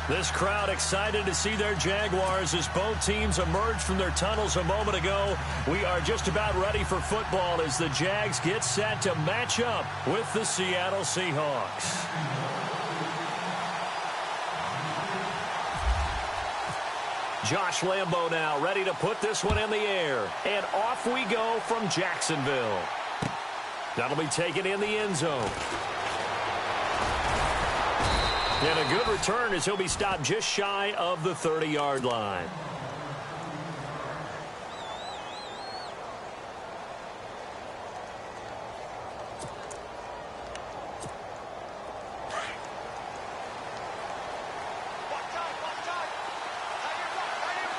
This crowd excited to see their Jaguars as both teams emerged from their tunnels a moment ago. We are just about ready for football as the Jags get set to match up with the Seattle Seahawks. Josh Lambo now ready to put this one in the air. And off we go from Jacksonville. That'll be taken in the end zone. And a good return as he'll be stopped just shy of the 30-yard line.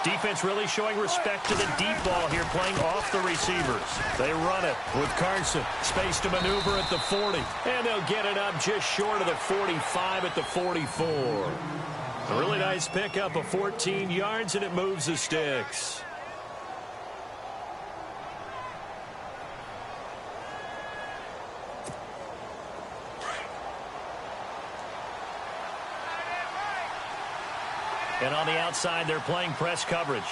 Defense really showing respect to the deep ball here, playing off the receivers. They run it with Carson. Space to maneuver at the 40. And they'll get it up just short of the 45 at the 44. A really nice pickup of 14 yards, and it moves the sticks. And on the outside, they're playing press coverage.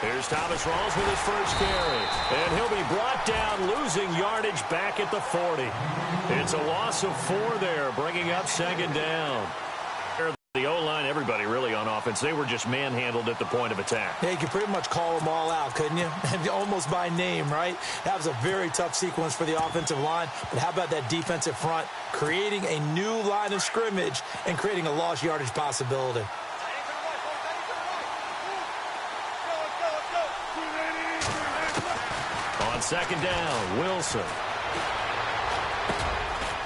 Here's Thomas Rawls with his first carry. And he'll be brought down, losing yardage back at the 40. It's a loss of 4 there, bringing up second down. The O-line, everybody really on offense, they were just manhandled at the point of attack. Yeah, you could pretty much call them all out, couldn't you? And almost by name, right? That was a very tough sequence for the offensive line. But how about that defensive front creating a new line of scrimmage and creating a lost yardage possibility? On second down, Wilson.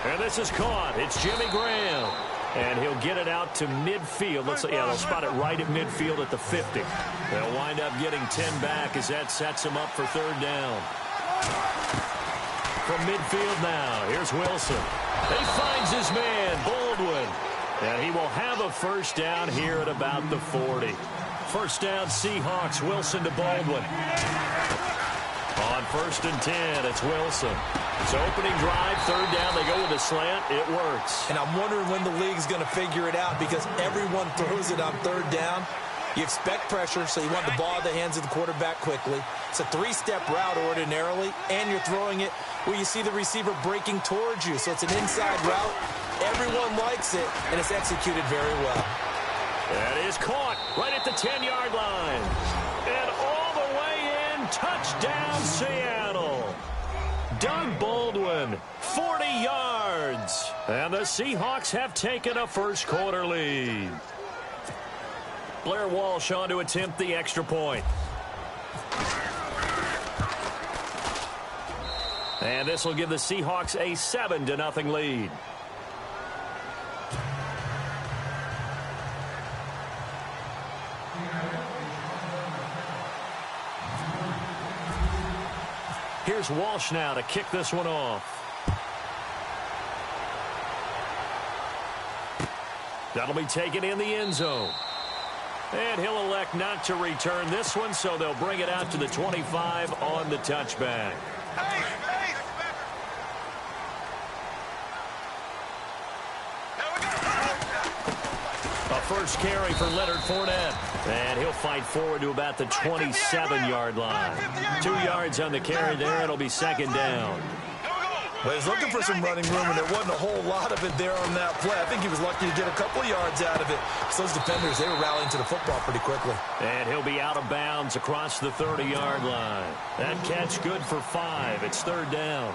And this is caught. It's Jimmy Graham. And he'll get it out to midfield. Looks like, yeah, they'll spot it right at midfield at the 50. They'll wind up getting 10 back as that sets them up for third down. From midfield now, here's Wilson. He finds his man, Baldwin. And he will have a first down here at about the 40. First down, Seahawks. Wilson to Baldwin. On first and 10, it's Wilson. So opening drive, third down, they go with a slant. It works. And I'm wondering when the league's going to figure it out because everyone throws it on third down. You expect pressure, so you want the ball in the hands of the quarterback quickly. It's a 3-step route ordinarily, and you're throwing it where you see the receiver breaking towards you. So it's an inside route. Everyone likes it, and it's executed very well. That is caught right at the 10-yard line. And all the way in, touchdown Seattle. Doug Baldwin, 40 yards. And the Seahawks have taken a first quarter lead. Blair Walsh on to attempt the extra point. And this will give the Seahawks a 7-0 lead. Here's Walsh now to kick this one off. That'll be taken in the end zone. And he'll elect not to return this one, so they'll bring it out to the 25 on the touchback. A first carry for Leonard Fournette. And he'll fight forward to about the 27-yard line. 2 yards on the carry there. It'll be second down. Well, he's looking for some running room, and there wasn't a whole lot of it there on that play. I think he was lucky to get a couple of yards out of it. So those defenders, they were rallying to the football pretty quickly. And he'll be out of bounds across the 30-yard line. That catch good for 5. It's third down.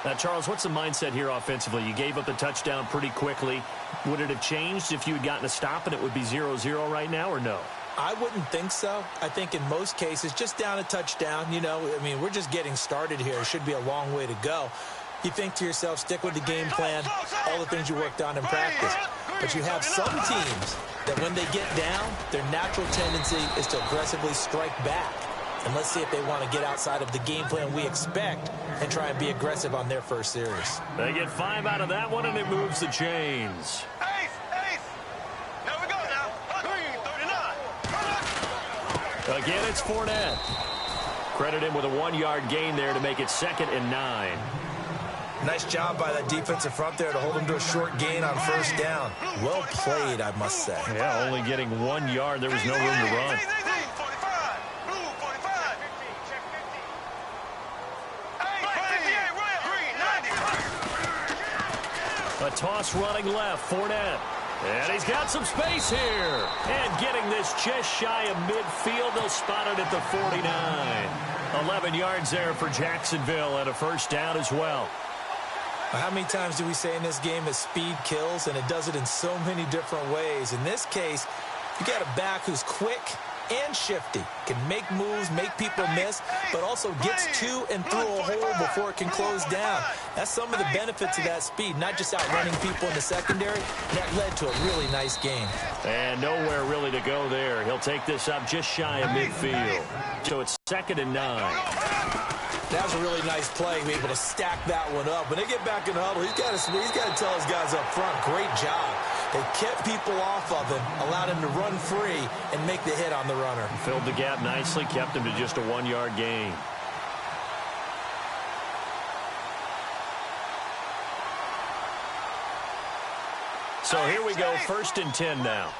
Now, Charles, what's the mindset here offensively? You gave up the touchdown pretty quickly. Would it have changed if you had gotten a stop and it would be 0-0 right now, or no? I wouldn't think so. I think in most cases, just down a touchdown, you know, I mean, we're just getting started here. It should be a long way to go. You think to yourself, stick with the game plan, all the things you worked on in practice. But you have some teams that when they get down, their natural tendency is to aggressively strike back. And let's see if they want to get outside of the game plan we expect and try and be aggressive on their first series. They get 5 out of that one, and it moves the chains. Here we go now. 39. Again, it's Fournette. Credit him with a 1-yard gain there to make it 2nd and 9. Nice job by that defensive front there to hold him to a short gain on 1st down. Well played, I must say. Yeah, only getting 1 yard. There was no room to run. A toss running left, Fournette. And he's got some space here. And getting this just shy of midfield. They'll spot it at the 49. 11 yards there for Jacksonville and a 1st down as well. How many times do we say in this game that speed kills, and it does it in so many different ways? In this case, you got a back who's quick and shifty, can make moves, make people miss, but also gets to and through a hole before it can close down. That's some of the benefits of that speed, not just outrunning people in the secondary. That led to a really nice game. And nowhere really to go there. He'll take this up just shy of midfield. So it's 2nd and 9. That was a really nice play, be able to stack that one up. When they get back in the huddle, he's got to tell his guys up front, great job. They kept people off of him, allowed him to run free and make the hit on the runner. Filled the gap nicely, kept him to just a 1-yard gain. So here we go, 1st and 10 now.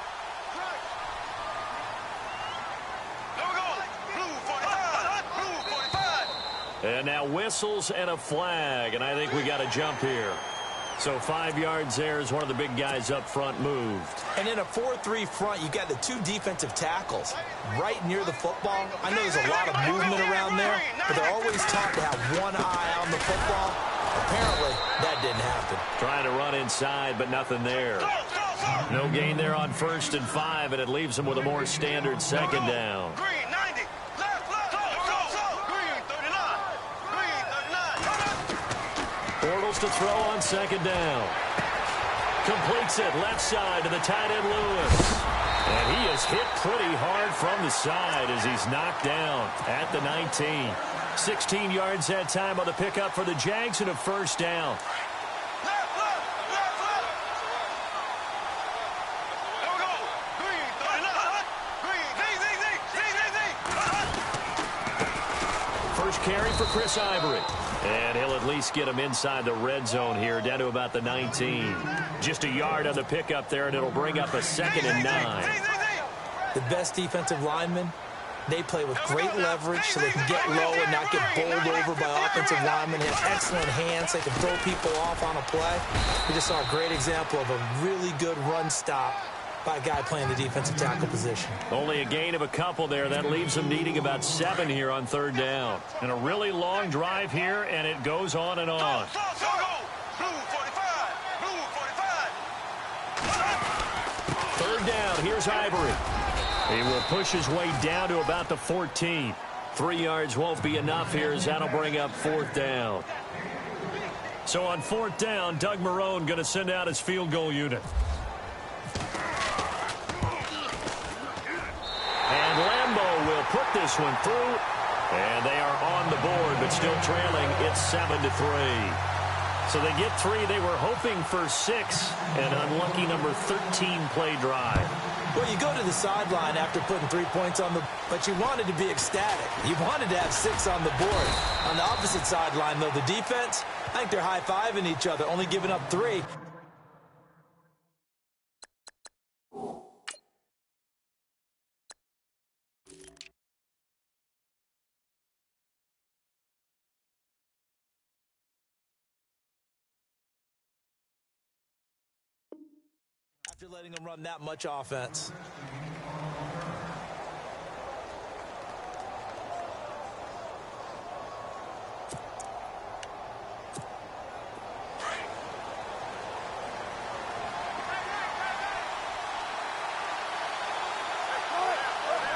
And now whistles and a flag, and I think we got a jump here. So 5 yards there as one of the big guys up front moved. And in a 4-3 front, you got the 2 defensive tackles right near the football. I know there's a lot of movement around there, but they're always taught to have one eye on the football. Apparently, that didn't happen. Trying to run inside, but nothing there. No gain there on 1st and 5, and it leaves them with a more standard 2nd down. Bortles to throw on 2nd down. Completes it left side to the tight end Lewis. And he is hit pretty hard from the side as he's knocked down at the 19. 16 yards that time on the pickup for the Jags and a 1st down. First carry for Chris Ivory. And he'll at least get him inside the red zone here, down to about the 19. Just a yard on the pickup there, and it'll bring up a 2nd and 9. The best defensive linemen, they play with great leverage so they can get low and not get bowled over by offensive linemen. They have excellent hands. They can throw people off on a play. We just saw a great example of a really good run stop by a guy playing the defensive tackle position. Only a gain of a couple there. That leaves them needing about 7 here on 3rd down. And a really long drive here, and it goes on and on. 3rd down. Here's Ivory. He will push his way down to about the 14. 3 yards won't be enough here as that'll bring up 4th down. So on 4th down, Doug Marrone going to send out his field goal unit. And Lambeau will put this one through. And they are on the board, but still trailing. It's 7-3. So they get 3. They were hoping for 6. An unlucky number 13 play drive. Well, you go to the sideline after putting 3 points on the, but you wanted to be ecstatic. You wanted to have 6 on the board. On the opposite sideline, though, the defense, I think they're high-fiving each other, only giving up 3. After letting them run that much offense.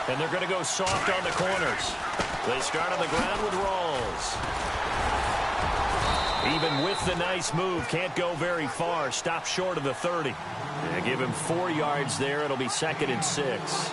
And they're going to go soft on the corners. They start on the ground with Rawls. Even with the nice move, can't go very far. Stop short of the 30. They give him 4 yards there. It'll be 2nd and 6.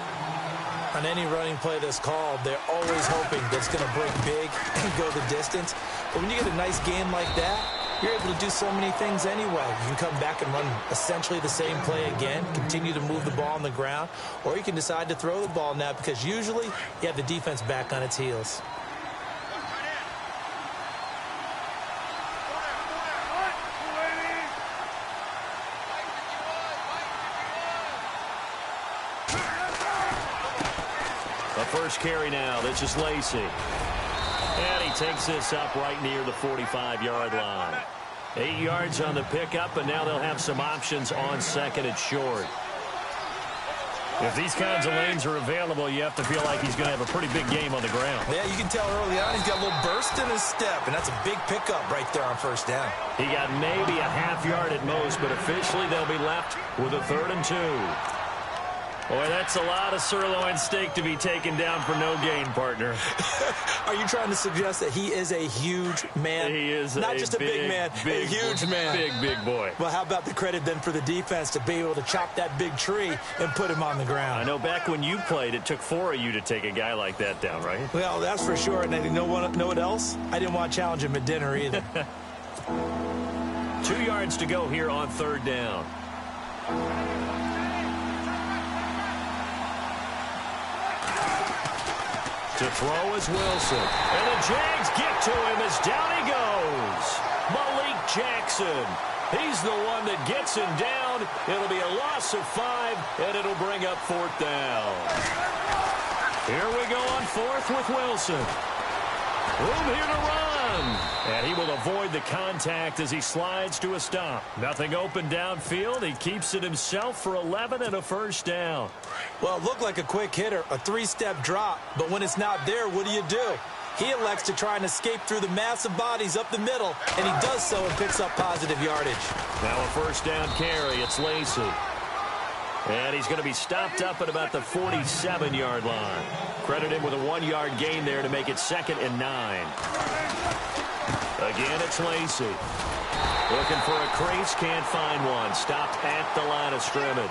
On any running play that's called, they're always hoping that it's going to break big and go the distance. But when you get a nice game like that, you're able to do so many things anyway. You can come back and run essentially the same play again, continue to move the ball on the ground, or you can decide to throw the ball now because usually you have the defense back on its heels. first carry now. This is Tljsr. And he takes this up right near the 45-yard line. 8 yards on the pickup, and now they'll have some options on second and short. If these kinds of lanes are available, you have to feel like he's going to have a pretty big game on the ground. Yeah, you can tell early on he's got a little burst in his step, and that's a big pickup right there on first down. He got maybe a half yard at most, but officially they'll be left with a 3rd and 2. Boy, that's a lot of sirloin steak to be taken down for no gain, partner. Are you trying to suggest that he is a huge man? He is not just a big man, a huge man. Big boy. Well, how about the credit then for the defense to be able to chop that big tree and put him on the ground? I know back when you played, it took 4 of you to take a guy like that down, right? Well, that's for sure. And you know what else? I didn't want to challenge him at dinner either. 2 yards to go here on 3rd down. To throw is Wilson. And the Jags get to him as down he goes. Malik Jackson. He's the one that gets him down. It'll be a loss of 5, and it'll bring up 4th down. Here we go on 4th with Wilson. Room here to run. And he will avoid the contact as he slides to a stop. Nothing open downfield. He keeps it himself for 11 and a 1st down. Well, it looked like a quick hitter, a 3-step drop. But when it's not there, what do? He elects to try and escape through the massive bodies up the middle, and he does so and picks up positive yardage. Now a 1st down carry. It's Tljsr. And he's going to be stopped up at about the 47-yard line. Credit him with a 1-yard gain there to make it 2nd and 9. Again, it's Tljsr. Looking for a crease, can't find one. Stopped at the line of scrimmage.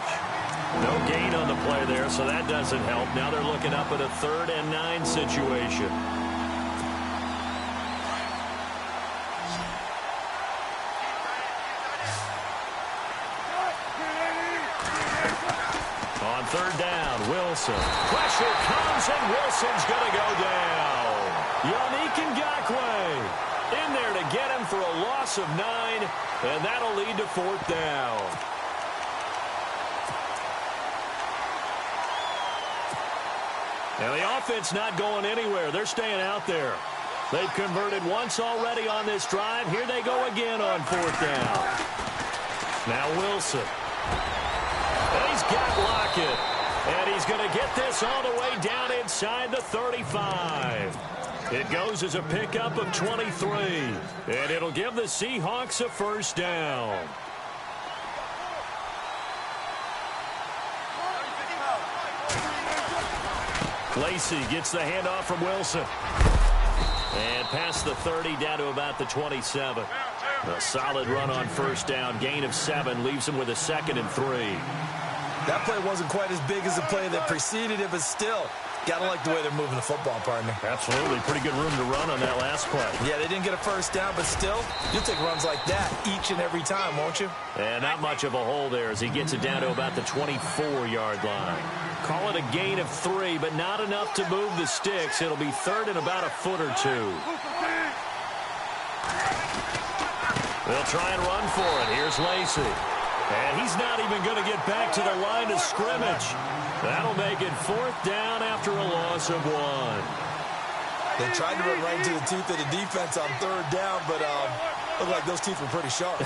No gain on the play there, so that doesn't help. Now they're looking up at a 3rd and 9 situation. On 3rd down, Wilson. Pressure comes, and Wilson's going to go down. Yannick Ngakoue in there to get him for a loss of 9, and that'll lead to 4th down. Now the offense not going anywhere. They're staying out there. They've converted once already on this drive. Here they go again on 4th down. Now Wilson. And he's got Lockett. And he's going to get this all the way down inside the 35. It goes as a pickup of 23. And it'll give the Seahawks a 1st down. Tljsr gets the handoff from Wilson. And past the 30 down to about the 27. A solid run on 1st down. Gain of 7 leaves him with a 2nd and 3. That play wasn't quite as big as the play that preceded it, but still, gotta like the way they're moving the football, partner. Absolutely. Pretty good room to run on that last play. Yeah, they didn't get a 1st down, but still, you'll take runs like that each and every time, won't you? And not much of a hole there as he gets it down to about the 24-yard line. Call it a gain of 3, but not enough to move the sticks. It'll be 3rd and about a foot or 2. They'll try and run for it. Here's Tljsr. And he's not even going to get back to the line of scrimmage. That'll make it 4th down after a loss of 1. They tried to run right into the teeth of the defense on 3rd down, but looked like those teeth were pretty sharp.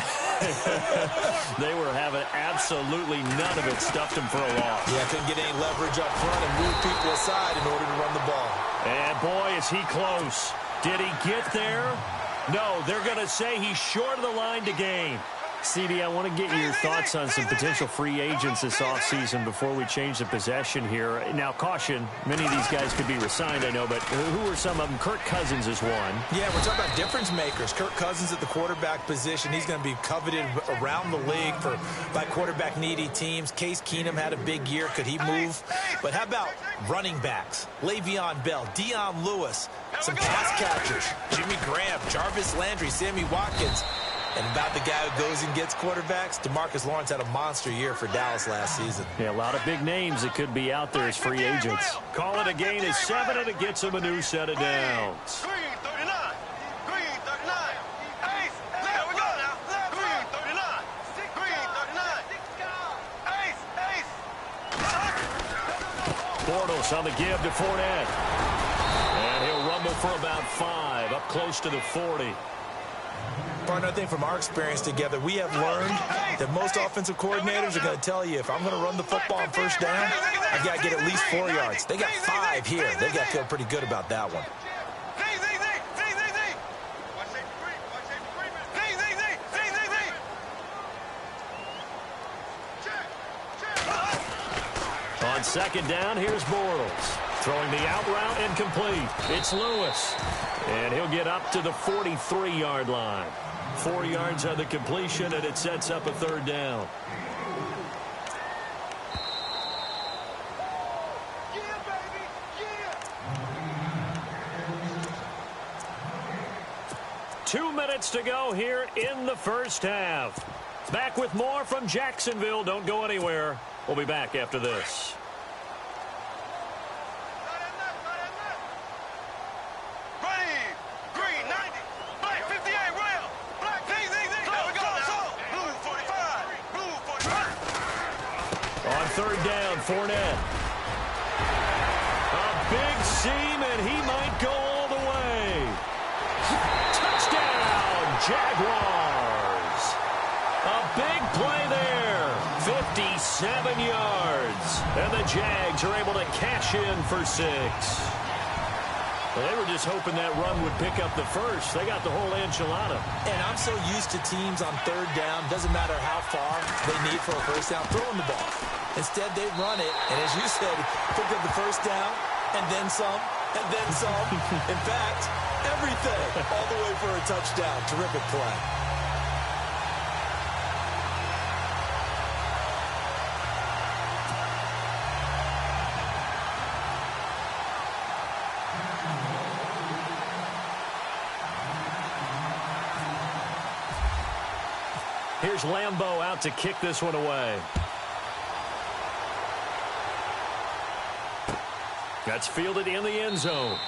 They were having absolutely none of it. Stuffed them for a loss. Yeah, couldn't get any leverage up front and move people aside in order to run the ball. And boy, is he close. Did he get there? No, they're going to say he's short of the line to gain. CD, I want to get your thoughts on some potential free agents this offseason before we change the possession here. Now, caution, many of these guys could be re-signed, I know, but who are some of them? Kirk Cousins is one. Yeah, we're talking about difference makers. Kirk Cousins at the quarterback position. He's going to be coveted around the league by quarterback-needy teams. Case Keenum had a big year. Could he move? But how about running backs? Le'Veon Bell, Dion Lewis, some pass catchers. Jimmy Graham, Jarvis Landry, Sammy Watkins. And about the guy who goes and gets quarterbacks, DeMarcus Lawrence had a monster year for Dallas last season. Yeah, a lot of big names that could be out there as free agents. Call it a gain of 7, and it gets him a new set of downs. Bortles on the give to Fournette. And he'll rumble for about 5, up close to the 40. Partner, I think from our experience together, we have learned that most offensive coordinators are going to tell you, if I'm going to run the football on first down, I've got to get at least 4 yards. They got 5 here. They've got to feel pretty good about that one. On second down, here's Bortles. Throwing the out route incomplete. It's Lewis. And he'll get up to the 43-yard line. 4 yards on the completion, and it sets up a third down. Yeah, baby, yeah. 2 minutes to go here in the first half. Back with more from Jacksonville. Don't go anywhere. We'll be back after this. Third down, Fournette. A big seam, and he might go all the way. Touchdown, Jaguars. A big play there. 57 yards. And the Jags are able to cash in for 6. Well, they were just hoping that run would pick up the first. They got the whole enchilada. And I'm so used to teams on third down, doesn't matter how far they need for a first down, throwing the ball. Instead, they run it, and as you said, pick up the first down, and then some, and then some. In fact, everything, all the way for a touchdown. Terrific play. Here's Lambeau out to kick this one away. That's fielded in the end zone.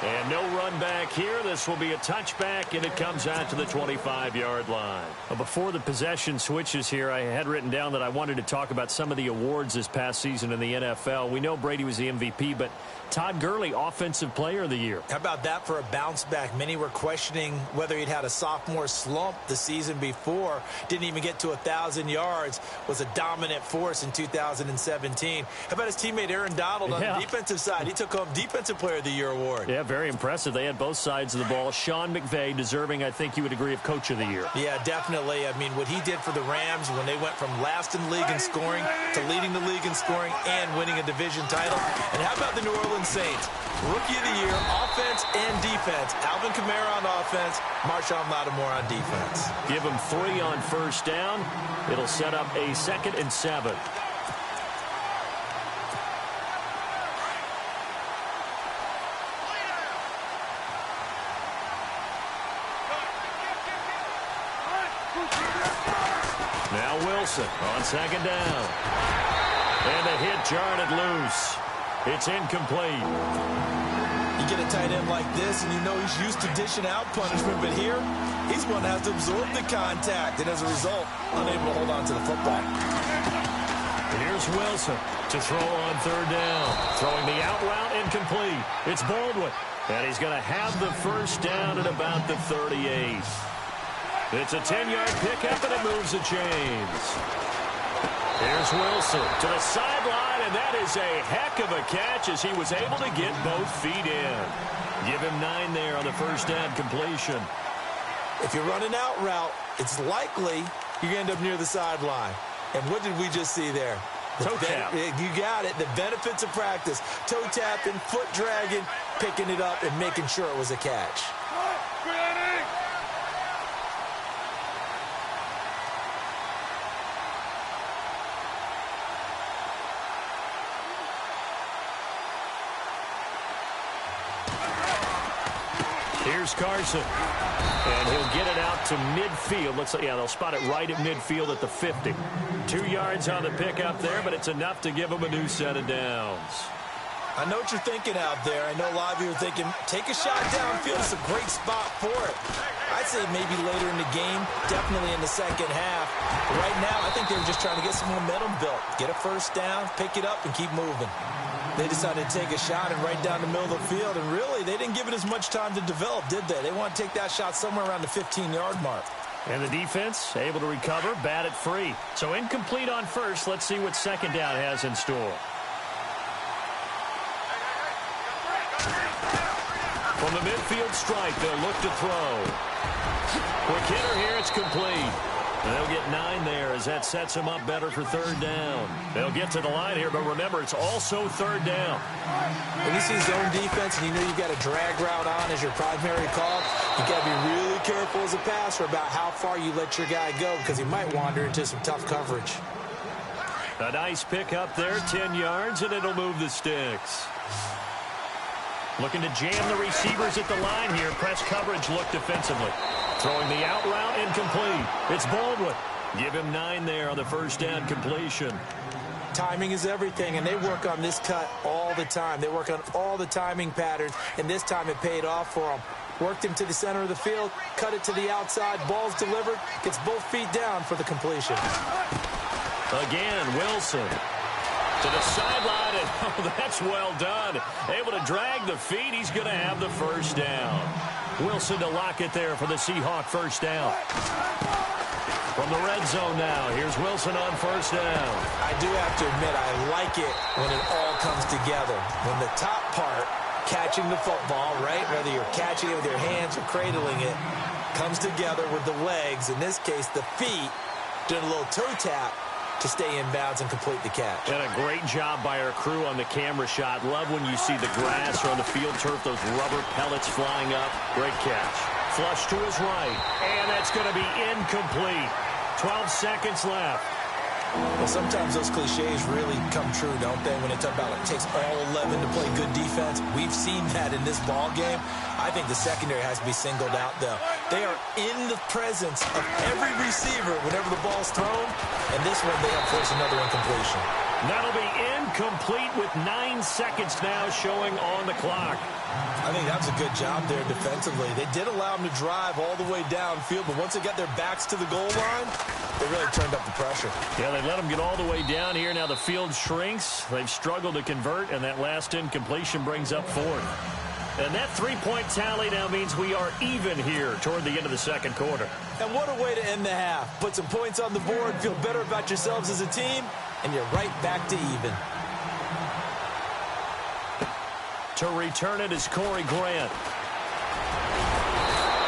And no run back here. This will be a touchback, and it comes out to the 25-yard line. Well, before the possession switches here, I had written down that I wanted to talk about some of the awards this past season in the NFL. We know Brady was the MVP, but Todd Gurley, Offensive Player of the Year. How about that for a bounce back? Many were questioning whether he'd had a sophomore slump the season before. Didn't even get to 1,000 yards. Was a dominant force in 2017. How about his teammate Aaron Donald on the defensive side? He took home Defensive Player of the Year award. Yeah, very impressive. They had both sides of the ball. Sean McVay deserving, I think you would agree, of Coach of the Year. Yeah, definitely. I mean, what he did for the Rams when they went from last in the league in scoring to leading the league in scoring and winning a division title. And how about the New Orleans Saints? Rookie of the Year, offense and defense. Alvin Kamara on offense, Marshawn Lattimore on defense. Give him 3 on first down. It'll set up a 2nd and 7. Now Wilson on 2nd down. And the hit jarred it loose. It's incomplete. You get a tight end like this, and you know he's used to dishing out punishment, but here, he's one that has to absorb the contact, and as a result, unable to hold on to the football. Here's Wilson to throw on 3rd down. Throwing the out route incomplete. It's Baldwin, and he's going to have the first down at about the 38. It's a 10-yard pickup, and it moves the chains. Here's Wilson to the sideline, and that is a heck of a catch as he was able to get both feet in. Give him 9 there on the first down completion. If you run an out route, it's likely you're going to end up near the sideline. And what did we just see there? Toe tap. You got it. The benefits of practice. Toe tapping, foot dragging, picking it up, and making sure it was a catch. Here's Carson. And he'll get it out to midfield. Looks like, yeah, they'll spot it right at midfield at the 50. 2 yards on the pickup there, but it's enough to give him a new set of downs. I know what you're thinking out there. I know a lot of you are thinking, take a shot downfield. It's a great spot for it. I'd say maybe later in the game, definitely in the second half. But right now, I think they're just trying to get some momentum built. Get a first down, pick it up, and keep moving. They decided to take a shot and right down the middle of the field, and really, they didn't give it as much time to develop, did they? They want to take that shot somewhere around the 15-yard mark. And the defense able to recover, bat it free. So incomplete on first. Let's see what second down has in store. From the midfield stripe, they'll look to throw. Quick hitter here, it's complete. And they'll get 9 there as that sets them up better for third down. They'll get to the line here, but remember, it's also third down. When you see zone defense and you know you've got a drag route on as your primary call, you got to be really careful as a passer about how far you let your guy go because he might wander into some tough coverage. A nice pick up there, 10 yards, and it'll move the sticks. Looking to jam the receivers at the line here. Press coverage look defensively. Throwing the out route incomplete. It's Baldwin. Give him 9 there on the first down completion. Timing is everything, and they work on this cut all the time. They work on all the timing patterns, and this time it paid off for them. Worked him to the center of the field, cut it to the outside, ball's delivered, gets both feet down for the completion. Again, Wilson. To the sideline, and oh, that's well done. Able to drag the feet. He's going to have the first down. Wilson to lock it there for the Seahawk first down. From the red zone now, here's Wilson on first down. I do have to admit, I like it when it all comes together. When the top part, catching the football, right, whether you're catching it with your hands or cradling it, comes together with the legs, in this case the feet, doing a little toe tap to stay in bounds and complete the catch. And a great job by our crew on the camera shot. Love when you see the grass or on the field turf, those rubber pellets flying up. Great catch. Flush to his right, and that's going to be incomplete. 12 seconds left. Well, sometimes those cliches really come true, don't they? When they talk about it takes all 11 to play good defense. We've seen that in this ball game. I think the secondary has to be singled out, though. They are in the presence of every receiver whenever the ball's thrown, and this one they have forced another incompletion. That'll be incomplete with 9 seconds now showing on the clock. I think that was a good job there defensively. They did allow them to drive all the way downfield, but once they got their backs to the goal line, they really turned up the pressure. Yeah, they let them get all the way down here. Now the field shrinks. They've struggled to convert, and that last incompletion brings up 4th. And that 3-point tally now means we are even here toward the end of the second quarter. And what a way to end the half. Put some points on the board, feel better about yourselves as a team, and you're right back to even. To return it is Corey Grant.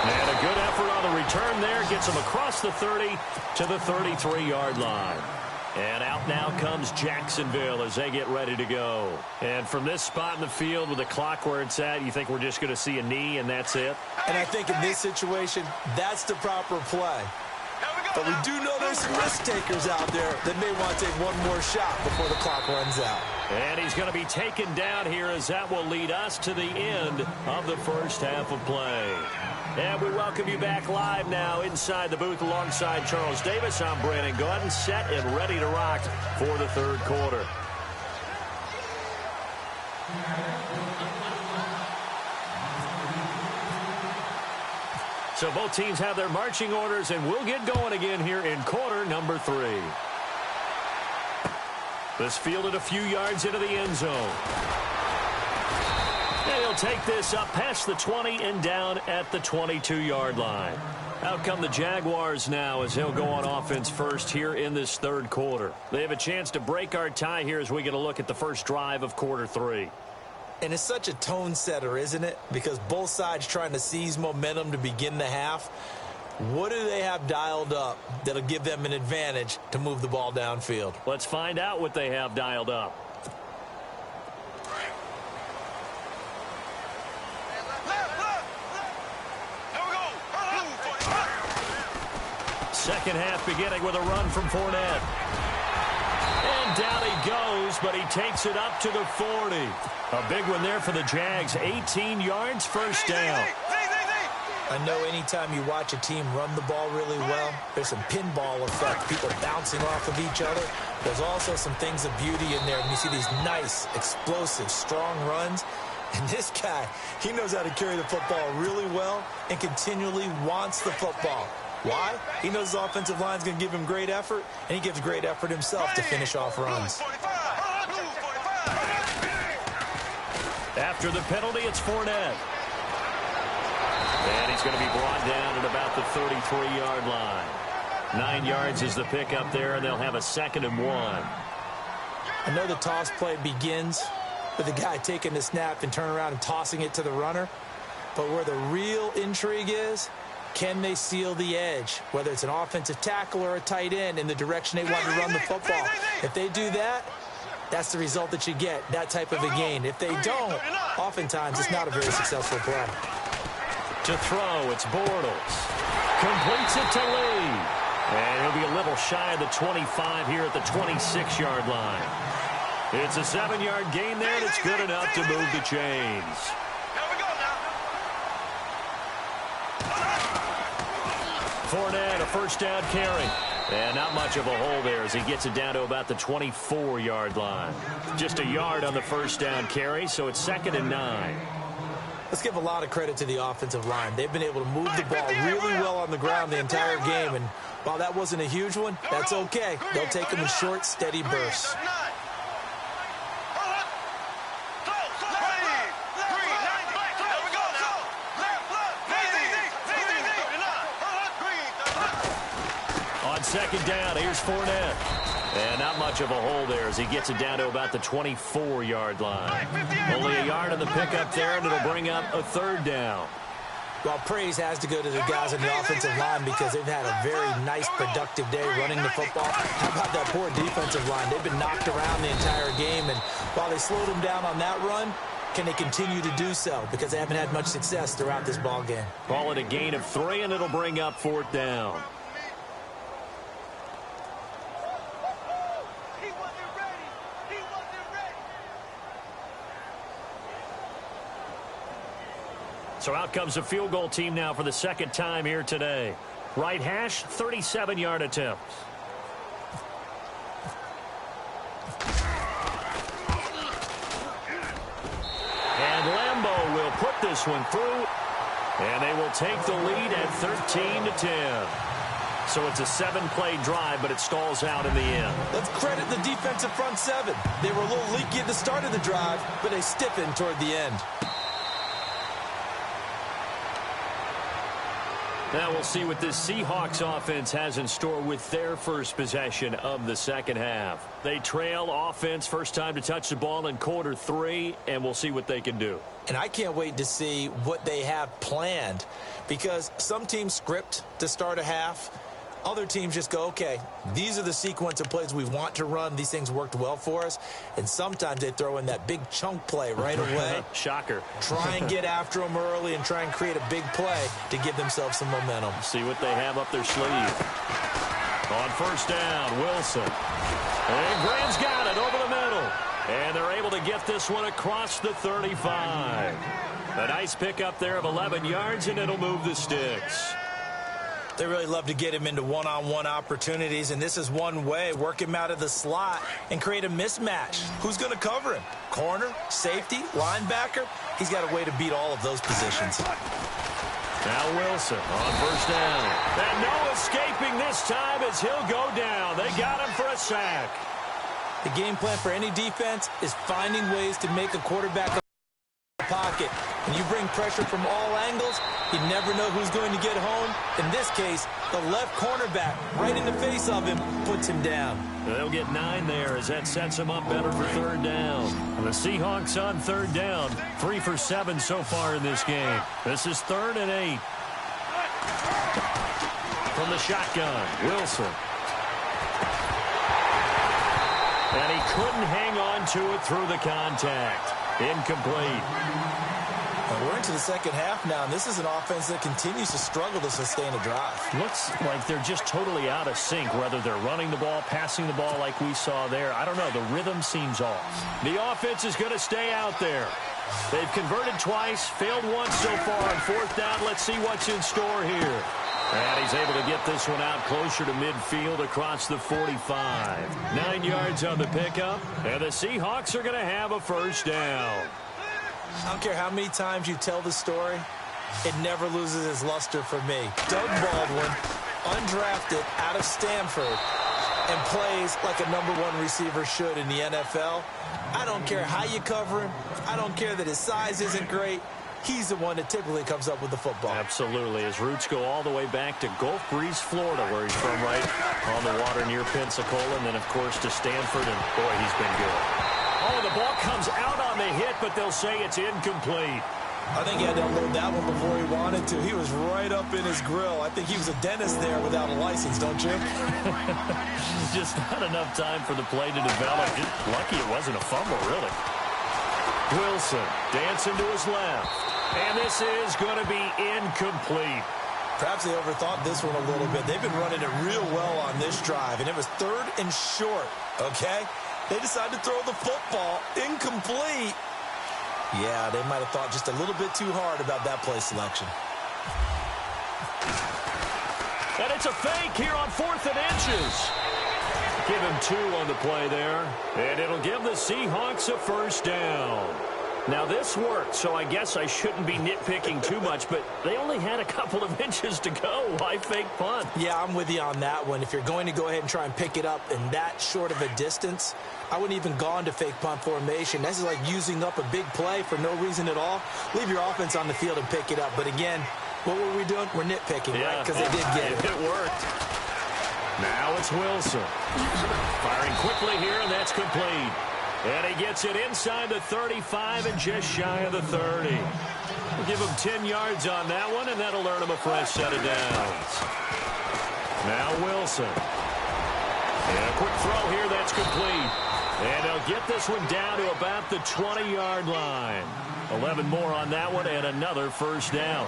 And a good effort on the return there. Gets him across the 30 to the 33-yard line. And out now comes Jacksonville as they get ready to go. And from this spot in the field with the clock where it's at, you think we're just going to see a knee and that's it? And I think in this situation, that's the proper play. But we do know there's some risk takers out there that may want to take one more shot before the clock runs out. And he's going to be taken down here as that will lead us to the end of the first half of play. And we welcome you back live now inside the booth alongside Charles Davis. I'm Brandon Gaudin, set and ready to rock for the third quarter. So both teams have their marching orders, and we'll get going again here in quarter number 3. This fielded a few yards into the end zone. And he'll take this up past the 20 and down at the 22-yard line. Out come the Jaguars now as they'll go on offense first here in this third quarter. They have a chance to break our tie here as we get a look at the first drive of quarter 3. And it's such a tone setter, isn't it? Because both sides trying to seize momentum to begin the half. What do they have dialed up that'll give them an advantage to move the ball downfield? Let's find out what they have dialed up. Second half beginning with a run from Fournette. And down he goes, but he takes it up to the 40. A big one there for the Jags. 18 yards, first down. I know anytime you watch a team run the ball really well, there's some pinball effect, people bouncing off of each other. There's also some things of beauty in there when you see these nice, explosive, strong runs. And this guy, he knows how to carry the football really well and continually wants the football. Why? He knows his offensive line is going to give him great effort, and he gives great effort himself to finish off runs. After the penalty, it's Fournette. And he's going to be brought down at about the 33-yard line. 9 yards is the pickup there, and they'll have a 2nd and 1. I know the toss play begins with the guy taking the snap and turning around and tossing it to the runner. But where the real intrigue is, can they seal the edge? Whether it's an offensive tackle or a tight end in the direction they want to run the football. If they do that, that's the result that you get, that type of a gain. If they don't, oftentimes it's not a very successful play. To throw, it's Bortles. Completes it to Lee. And he'll be a little shy of the 25 here at the 26-yard line. It's a 7-yard gain there, and it's good enough to move the chains. Fournette, a first down carry. And not much of a hole there as he gets it down to about the 24-yard line. Just a yard on the first down carry, so it's 2nd and 9. Let's give a lot of credit to the offensive line. They've been able to move the ball really well on the ground the entire game. And while that wasn't a huge one, that's okay. They'll take them in short, steady bursts. On 2nd down, here's Fournette. And not much of a hole there as he gets it down to about the 24-yard line. Only a yard on the pickup there, and it'll bring up a 3rd down. Well, praise has to go to the guys on the offensive line because they've had a very nice, productive day running the football. How about that poor defensive line? They've been knocked around the entire game, and while they slowed them down on that run, can they continue to do so? Because they haven't had much success throughout this ball game. Call it a gain of 3, and it'll bring up 4th down. So out comes a field goal team now for the 2nd time here today. Right hash, 37-yard attempt. And Lambeau will put this one through. And they will take the lead at 13-10. So it's a 7-play drive, but it stalls out in the end. Let's credit the defensive front 7. They were a little leaky at the start of the drive, but they stiffened toward the end. Now we'll see what this Seahawks offense has in store with their first possession of the 2nd half. They trail offense first time to touch the ball in quarter 3, and we'll see what they can do. And I can't wait to see what they have planned because some teams script to start a half. Other teams just go, okay, these are the sequence of plays we want to run. These things worked well for us. And sometimes they throw in that big chunk play right away. Shocker. Try and get after them early and try and create a big play to give themselves some momentum. See what they have up their sleeve. On first down, Wilson. And Graham's got it over the middle. And they're able to get this one across the 35. A nice pickup there of 11 yards, and it'll move the sticks. They really love to get him into one-on-one opportunities, and this is one way. Work him out of the slot and create a mismatch. Who's going to cover him? Corner, safety, linebacker? He's got a way to beat all of those positions. Now Wilson on first down. And no escaping this time as he'll go down. They got him for a sack. The game plan for any defense is finding ways to make a quarterback pocket. When you bring pressure from all angles, you never know who's going to get home. In this case, the left cornerback right in the face of him puts him down. They'll get 9 there as that sets them up better for 3rd down. The Seahawks on 3rd down, 3 for 7 so far in this game. This is 3rd and 8. From the shotgun, Wilson. And he couldn't hang on to it through the contact. Incomplete. Well, we're into the 2nd half now, and this is an offense that continues to struggle to sustain a drive. Looks like they're just totally out of sync, whether they're running the ball, passing the ball like we saw there. I don't know. The rhythm seems off. The offense is going to stay out there. They've converted twice, failed once so far on 4th down. Let's see what's in store here. And he's able to get this one out closer to midfield across the 45. 9 yards on the pickup, and the Seahawks are going to have a first down. I don't care how many times you tell the story, it never loses its luster for me. Doug Baldwin, undrafted out of Stanford, and plays like a #1 receiver should in the NFL. I don't care how you cover him. I don't care that his size isn't great. He's the one that typically comes up with the football. Absolutely. His roots go all the way back to Gulf Breeze, Florida, where he's from, right on the water near Pensacola, and then, of course, to Stanford, and, boy, he's been good. Oh, the ball comes out on the hit, but they'll say it's incomplete. I think he had to unload that one before he wanted to. He was right up in his grill. I think he was a dentist there without a license, don't you? Just not enough time for the play to develop. Just lucky it wasn't a fumble, really. Wilson dancing to his left. And this is going to be incomplete. Perhaps they overthought this one a little bit. They've been running it real well on this drive, and it was 3rd and short, okay? They decided to throw the football incomplete. Yeah, they might have thought just a little bit too hard about that play selection. And it's a fake here on 4th and inches. Give him 2 on the play there. And it'll give the Seahawks a first down. Now, this worked, so I guess I shouldn't be nitpicking too much, but they only had a couple of inches to go. Why fake punt? Yeah, I'm with you on that one. If you're going to go ahead and try and pick it up in that short of a distance, I wouldn't even gone to fake punt formation. This is like using up a big play for no reason at all. Leave your offense on the field and pick it up. But again, what were we doing? We're nitpicking, right? Because they did get it. It worked. Now it's Wilson. Firing quickly here, and that's complete. And he gets it inside the 35 and just shy of the 30. We'll give him 10 yards on that one, and that'll earn him a fresh set of downs. Now Wilson. And a quick throw here, that's complete. And they'll get this one down to about the 20-yard line. 11 more on that one, and another first down.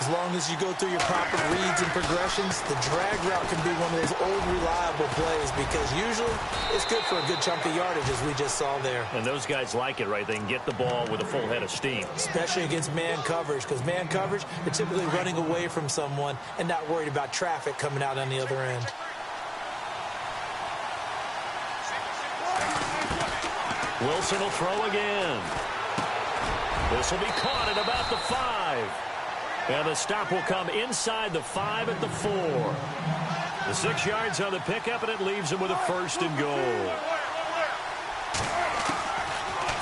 As long as you go through your proper reads and progressions, the drag route can be one of those old reliable plays because usually it's good for a good chunk of yardage, as we just saw there. And those guys like it, right? They can get the ball with a full head of steam. Especially against man coverage, because man coverage, they're typically running away from someone and not worried about traffic coming out on the other end. Wilson will throw again. This will be caught at about the 5. And the stop will come inside the 5 at the 4. The 6 yards on the pickup, and it leaves him with a first and goal.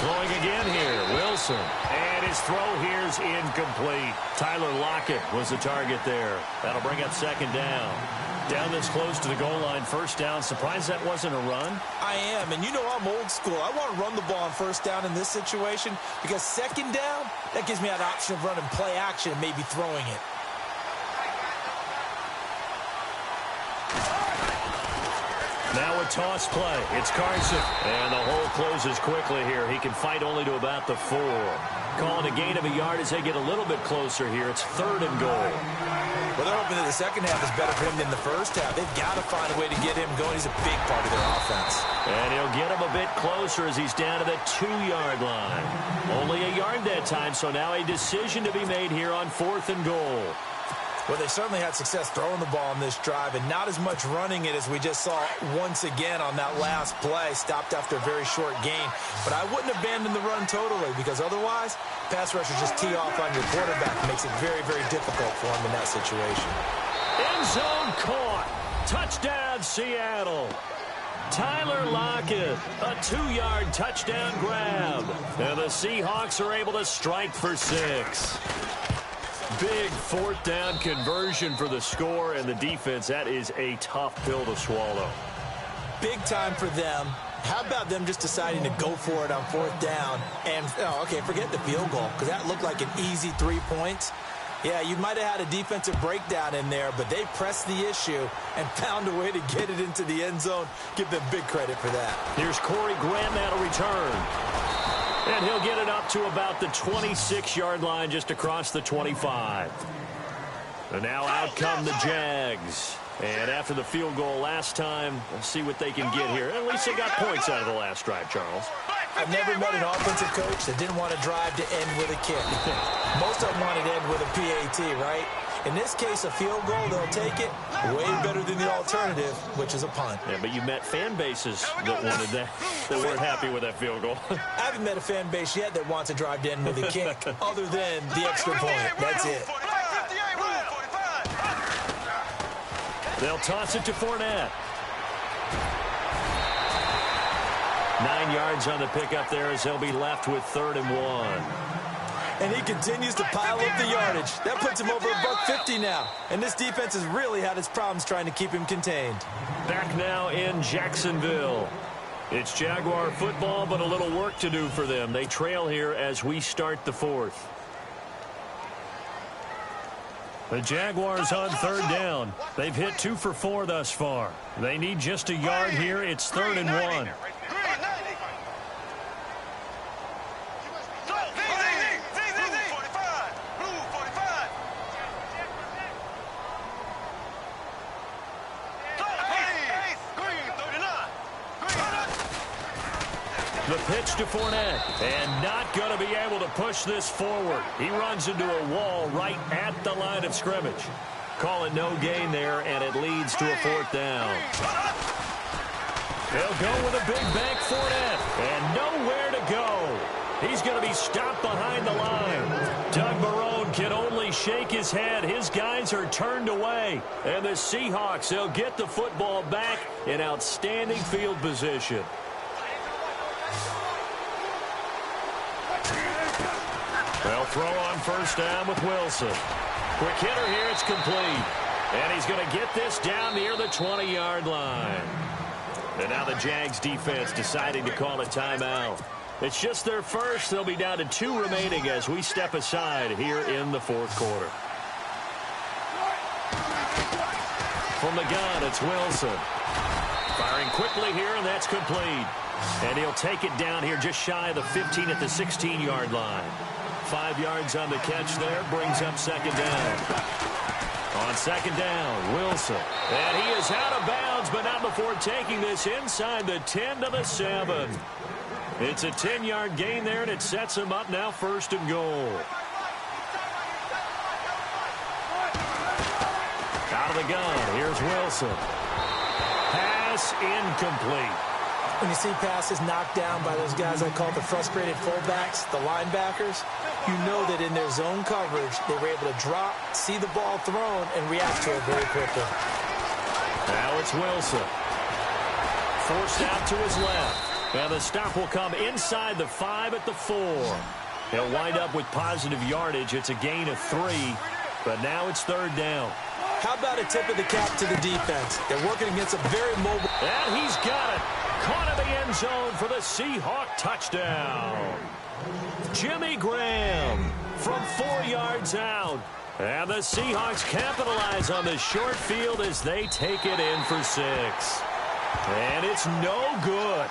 Throwing again here, Wilson. And his throw here is incomplete. Tyler Lockett was the target there. That'll bring up second down. Down this close to the goal line, first down. Surprised that wasn't a run? I am, and you know I'm old school. I want to run the ball on first down in this situation because second down, that gives me that option of running play action and maybe throwing it. Now a toss play. It's Carson. And the hole closes quickly here. He can fight only to about the 4. Calling a gain of a yard as they get a little bit closer here. It's 3rd and goal. Well, they're hoping that the second half is better for him than the first half. They've got to find a way to get him going. He's a big part of their offense. And he'll get him a bit closer as he's down to the 2-yard line. Only a yard that time, so now a decision to be made here on 4th and goal. Well, they certainly had success throwing the ball in this drive, and not as much running it as we just saw once again on that last play. Stopped after a very short gain. But I wouldn't abandon the run totally because otherwise, pass rushers just tee off on your quarterback. It makes it very, very difficult for him in that situation. End zone caught. Touchdown, Seattle. Tyler Lockett, a 2-yard touchdown grab. And the Seahawks are able to strike for 6. Big 4th down conversion for the score, and the defense, that is a tough pill to swallow. Big time for them. How about them just deciding to go for it on 4th down? And, okay, forget the field goal, because that looked like an easy 3 points. Yeah, you might have had a defensive breakdown in there, but they pressed the issue and found a way to get it into the end zone. Give them big credit for that. Here's Corey Graham that'll return. And he'll get it up to about the 26-yard line just across the 25. And now out come the Jags. And after the field goal last time, we'll see what they can get here. At least they got points out of the last drive, Charles. I've never met an offensive coach that didn't want to drive to end with a kick. Most of them wanted to end with a PAT, right? In this case, a field goal, they'll take it. Way better than the alternative, which is a punt. Yeah, but you met fan bases that wanted that weren't happy with that field goal. I haven't met a fan base yet that wants to drive to end with a kick other than the extra point. That's it. They'll toss it to Fournette. 9 yards on the pickup there as they'll be left with 3rd and 1. And he continues to pile up the yardage. That puts him over $150 now. And this defense has really had its problems trying to keep him contained. Back now in Jacksonville. It's Jaguar football, but a little work to do for them. They trail here as we start the 4th. The Jaguars on 3rd down. They've hit 2 for 4 thus far. They need just a yard here. It's 3rd and 1. The pitch to Fournette, and not going to be able to push this forward. He runs into a wall right at the line of scrimmage. Call it no gain there, and it leads to a 4th down. They'll go with a big bank Fournette, and nowhere to go. He's going to be stopped behind the line. Doug Marrone can only shake his head. His guys are turned away, and the Seahawks, they'll get the football back in outstanding field position. They'll throw on 1st down with Wilson. Quick hitter here, it's complete. And he's going to get this down near the 20-yard line. And now the Jags defense deciding to call a timeout. It's just their first. They'll be down to 2 remaining as we step aside here in the 4th quarter. From the gun, it's Wilson. Firing quickly here, and that's complete. And he'll take it down here just shy of the 15 at the 16-yard line. 5 yards on the catch there, brings up 2nd down. On 2nd down, Wilson. And he is out of bounds, but not before taking this inside the 10 to the 7. It's a 10-yard gain there, and it sets him up now 1st and goal. Out of the gun, here's Wilson. Pass incomplete. When you see passes knocked down by those guys I call the frustrated fullbacks, the linebackers, you know that in their zone coverage, they were able to drop, see the ball thrown, and react to it very quickly. Now it's Wilson. Forced out to his left. And the stop will come inside the 5 at the 4. He'll wind up with positive yardage. It's a gain of 3, but now it's 3rd down. How about a tip of the cap to the defense? They're working against a very mobile... And he's got it. Caught in the end zone for the Seahawk touchdown. Jimmy Graham from 4 yards out. And the Seahawks capitalize on the short field as they take it in for 6. And it's no good.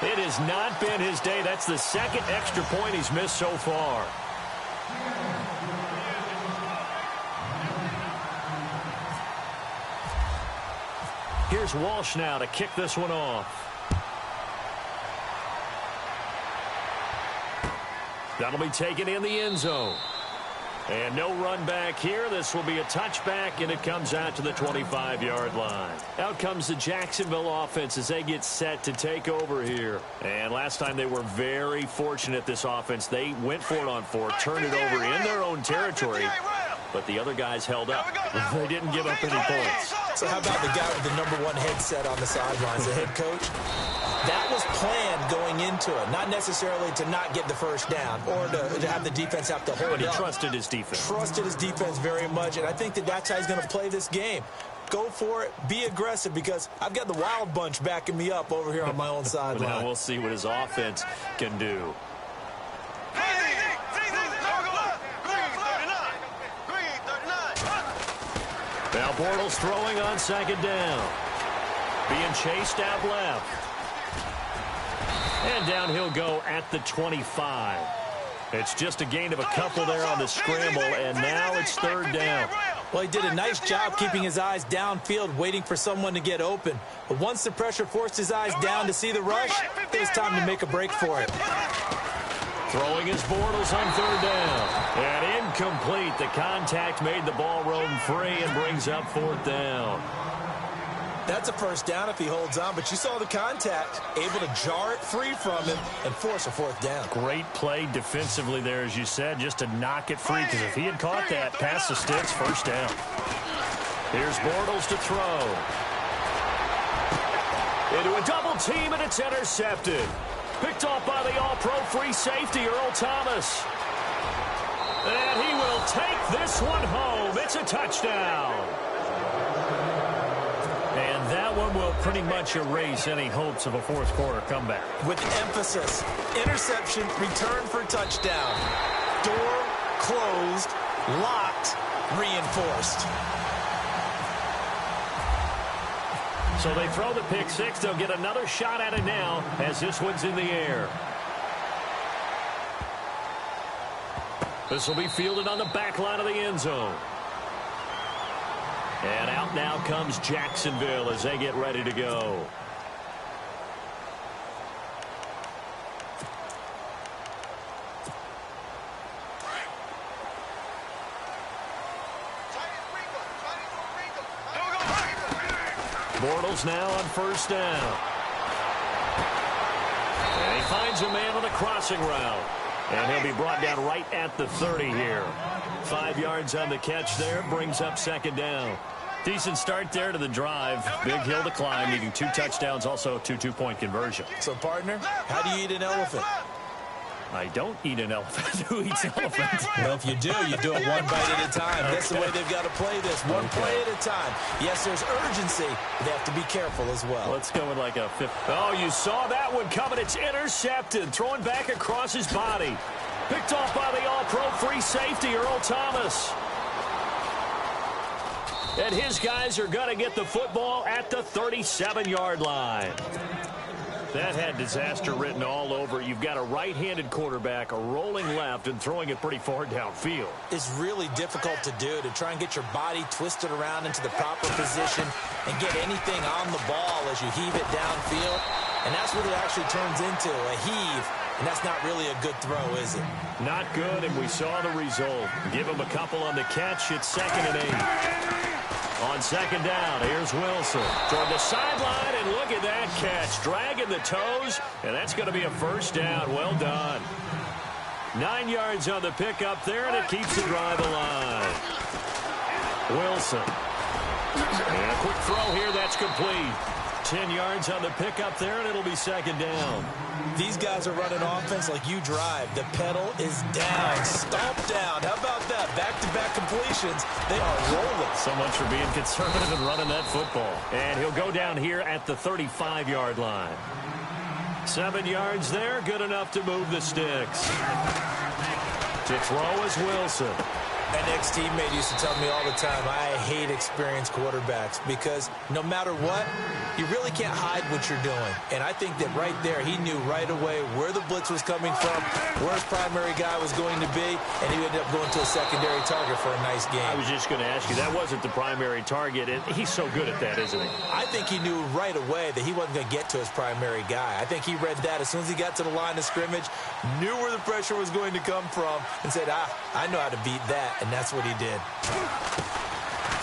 It has not been his day. That's the 2nd extra point he's missed so far. Here's Walsh now to kick this one off. That'll be taken in the end zone. And no run back here. This will be a touchback, and it comes out to the 25-yard line. Out comes the Jacksonville offense as they get set to take over here. And last time they were very fortunate, this offense. They went for it on 4, turned it over in their own territory, but the other guys held up. They didn't give up any points. So how about the guy with the #1 headset on the sidelines, the head coach? That was planned going into it, not necessarily to not get the 1st down or to have the defense have to hold But he up. trusted his defense. Trusted his defense very much, and I think that that's how he's going to play this game. Go for it, be aggressive, because I've got the wild bunch backing me up over here on my own sideline. Now we'll see what his offense can do. Now Bortles throwing on 2nd down. Being chased out left. And down he'll go at the 25. It's just a gain of a couple there on the scramble, and now it's 3rd down. Well, he did a nice job keeping his eyes downfield, waiting for someone to get open. But once the pressure forced his eyes down to see the rush, it was time to make a break for it. Throwing his Bortles on 3rd down. And incomplete. The contact made the ball roam free and brings up 4th down. That's a 1st down if he holds on, but you saw the contact, able to jar it free from him and force a 4th down. Great play defensively there, as you said, just to knock it free, because if he had caught that, past the sticks, 1st down. Here's Bortles to throw. Into a double team, and it's intercepted. Picked off by the all-pro free safety, Earl Thomas. And he will take this one home. It's a touchdown. And that one will pretty much erase any hopes of a fourth quarter comeback. With emphasis, interception, return for touchdown. Door closed, locked, reinforced. So they throw the pick six. They'll get another shot at it now as this one's in the air. This will be fielded on the back line of the end zone. And out now comes Jacksonville as they get ready to go. Bortles now on first down. And he finds a man on a crossing route. And he'll be brought down right at the 30 here. 5 yards on the catch there. Brings up second down. Decent start there to the drive. Big hill to climb, needing 2 touchdowns, also 2 two-point conversion. So, partner, how do you eat an elephant? I don't eat an elephant. Who eats elephants? Well, if you do it one bite at a time. That's the way they've got to play this. One play at a time. Yes, there's urgency, but they have to be careful as well. Let's go with like a fifth. Oh, you saw that one coming. It's intercepted. Throwing back across his body. Picked off by the all-pro free safety, Earl Thomas. And his guys are going to get the football at the 37-yard line. That had disaster written all over. You've got a right-handed quarterback, a rolling left, and throwing it pretty far downfield. It's really difficult to do, to try and get your body twisted around into the proper position and get anything on the ball as you heave it downfield. And that's what it actually turns into, a heave. And that's not really a good throw, is it? Not good, and we saw the result. Give him a couple on the catch. It's 2nd and 8. On second down, here's Wilson toward the sideline, and look at that catch. Dragging the toes, and that's going to be a first down. Well done. 9 yards on the pickup there, and it keeps the drive alive. Wilson. And a quick throw here, that's complete. 10 yards on the pickup there, and it'll be second down. These guys are running offense like you drive. The pedal is down, stomp down. How about that? Back-to-back completions. They are rolling. So much for being conservative and running that football. And he'll go down here at the 35-yard line. 7 yards there, good enough to move the sticks. To throw is Wilson. An ex-teammate used to tell me all the time, I hate experienced quarterbacks because no matter what, you really can't hide what you're doing. And I think that right there, he knew right away where the blitz was coming from, where his primary guy was going to be, and he ended up going to a secondary target for a nice game. I was just going to ask you, that wasn't the primary target, and he's so good at that, isn't he? I think he knew right away that he wasn't going to get to his primary guy. I think he read that as soon as he got to the line of scrimmage, knew where the pressure was going to come from, and said, I know how to beat that. And that's what he did.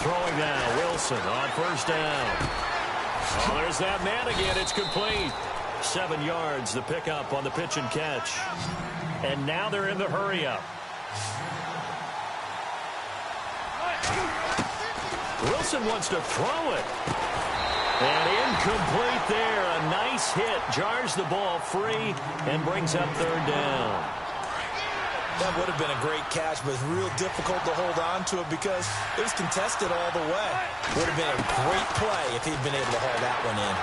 Throwing now, Wilson on first down. Oh, there's that man again. It's complete. 7 yards, the pickup on the pitch and catch. And now they're in the hurry-up. Wilson wants to throw it. And incomplete there. A nice hit. Jars the ball free and brings up third down. That would have been a great catch, but it's real difficult to hold on to it because it was contested all the way. Would have been a great play if he'd been able to haul that one in.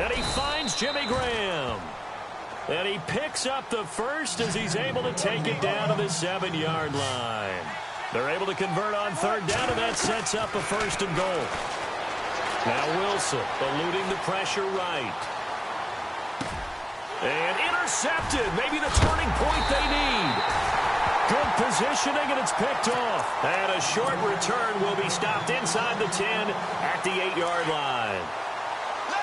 And he finds Jimmy Graham. And he picks up the first as he's able to take it down to the 7-yard line. They're able to convert on third down, and that sets up a first and goal. Now Wilson eluding the pressure right. And intercepted. Maybe the turning point they need. Good positioning, and it's picked off. And a short return will be stopped inside the 10 at the 8-yard line.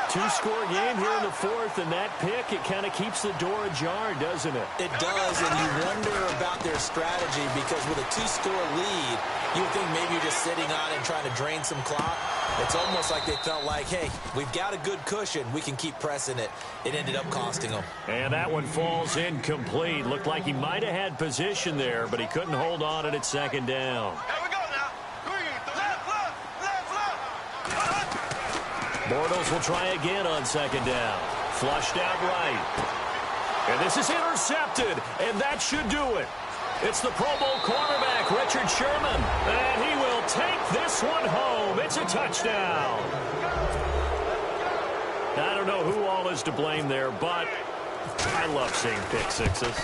2-score game here in the fourth, and that pick, it kind of keeps the door ajar, doesn't it? It does, and you wonder about their strategy because with a 2-score lead, you would think maybe you're just sitting on it and trying to drain some clock. It's almost like they felt like, hey, we've got a good cushion. We can keep pressing it. It ended up costing them. And that one falls incomplete. Looked like he might have had position there, but he couldn't hold on it at second down. Here we go now. Bortles will try again on second down. Flushed out right. And this is intercepted, and that should do it. It's the Pro Bowl cornerback, Richard Sherman, and he will take this one home. It's a touchdown. I don't know who all is to blame there, but I love seeing pick sixes.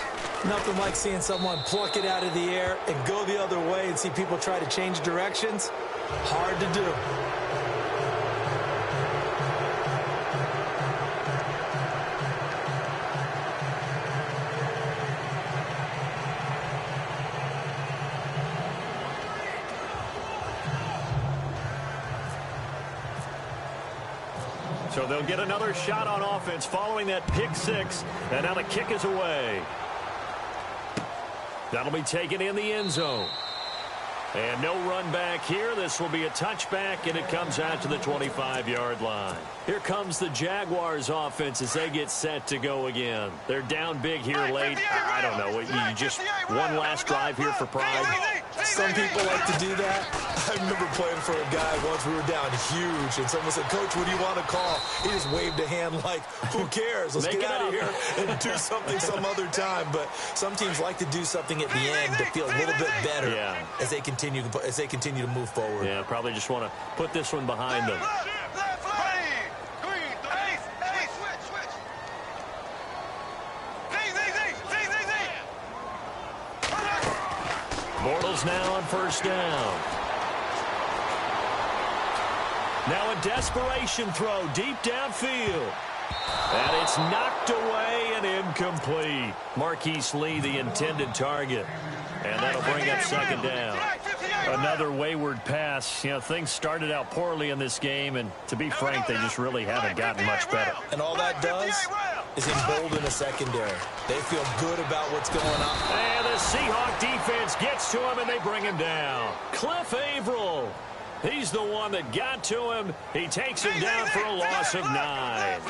Nothing like seeing someone pluck it out of the air and go the other way and see people try to change directions. Hard to do. So they'll get another shot on offense following that pick six, and now the kick is away. That'll be taken in the end zone. And no run back here. This will be a touchback, and it comes out to the 25-yard line. Here comes the Jaguars offense as they get set to go again. They're down big here late. I don't know. You just one last drive here for pride. Some people like to do that. I remember playing for a guy once. We were down huge, and someone said, "Coach, what do you want to call?" He just waved a hand like, "Who cares? Let's get out of here and do something some other time." But some teams like to do something at the end to feel a little bit better as they continue to move forward. Yeah, probably just want to put this one behind them. Bortles now on first down. Now a desperation throw deep downfield. And it's knocked away and incomplete. Marquise Lee, the intended target. And that'll bring up second down. Another wayward pass. You know, things started out poorly in this game, and to be frank, they just really haven't gotten much better. And all that does is embolden a secondary. They feel good about what's going on. And the Seahawk defense gets to him, and they bring him down. Cliff Averill. He's the one that got to him. He takes him down for a loss of 9.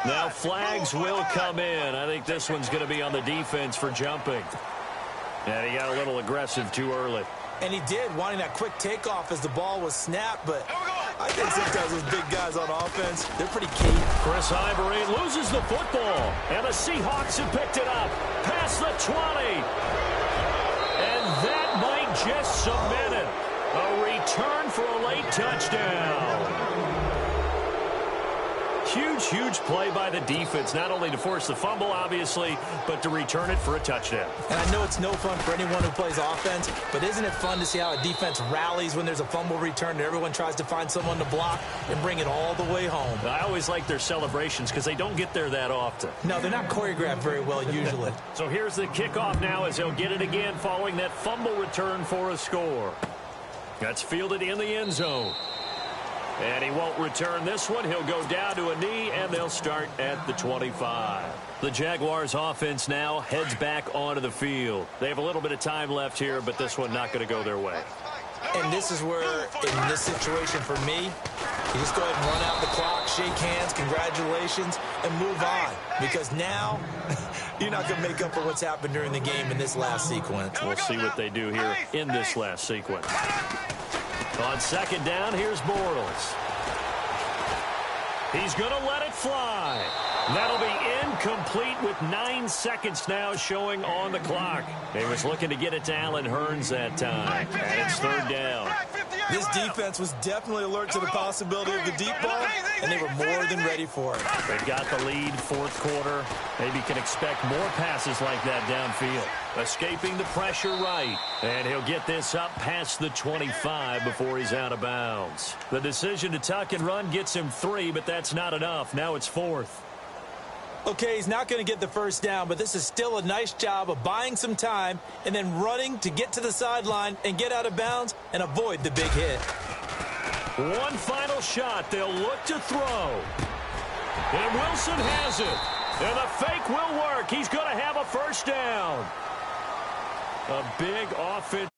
Now flags will come in. I think this one's going to be on the defense for jumping. And he got a little aggressive too early. And he did, wanting that quick takeoff as the ball was snapped. But I think sometimes those big guys on offense, they're pretty key. Chris Ivory loses the football. And the Seahawks have picked it up. Past the 20. And that might just cement it. A return for a late touchdown. Huge play by the defense, not only to force the fumble, obviously, but to return it for a touchdown. And I know it's no fun for anyone who plays offense, but isn't it fun to see how a defense rallies when there's a fumble return and everyone tries to find someone to block and bring it all the way home? I always like their celebrations because they don't get there that often. No, they're not choreographed very well usually. So here's the kickoff now as they'll get it again following that fumble return for a score. That's fielded in the end zone. And he won't return this one. He'll go down to a knee, and they'll start at the 25. The Jaguars offense now heads back onto the field. They have a little bit of time left here, but this one not going to go their way. And this is where, in this situation for me, you just go ahead and run out the clock, shake hands, congratulations, and move on. Because now, you're not going to make up for what's happened during the game in this last sequence. We'll see what they do here in this last sequence. On second down, here's Bortles. He's going to let it fly. That'll be incomplete with 9 seconds now showing on the clock. They was looking to get it to Allen Hurns that time. And it's third down. This defense was definitely alert to the possibility of the deep ball, and they were more than ready for it. They've got the lead, fourth quarter. Maybe can expect more passes like that downfield. Escaping the pressure right. And he'll get this up past the 25 before he's out of bounds. The decision to tuck and run gets him 3, but that's not enough. Now it's 4th. Okay, he's not going to get the first down, but this is still a nice job of buying some time and then running to get to the sideline and get out of bounds and avoid the big hit. One final shot. They'll look to throw. And Wilson has it. And the fake will work. He's going to have a first down. A big offense.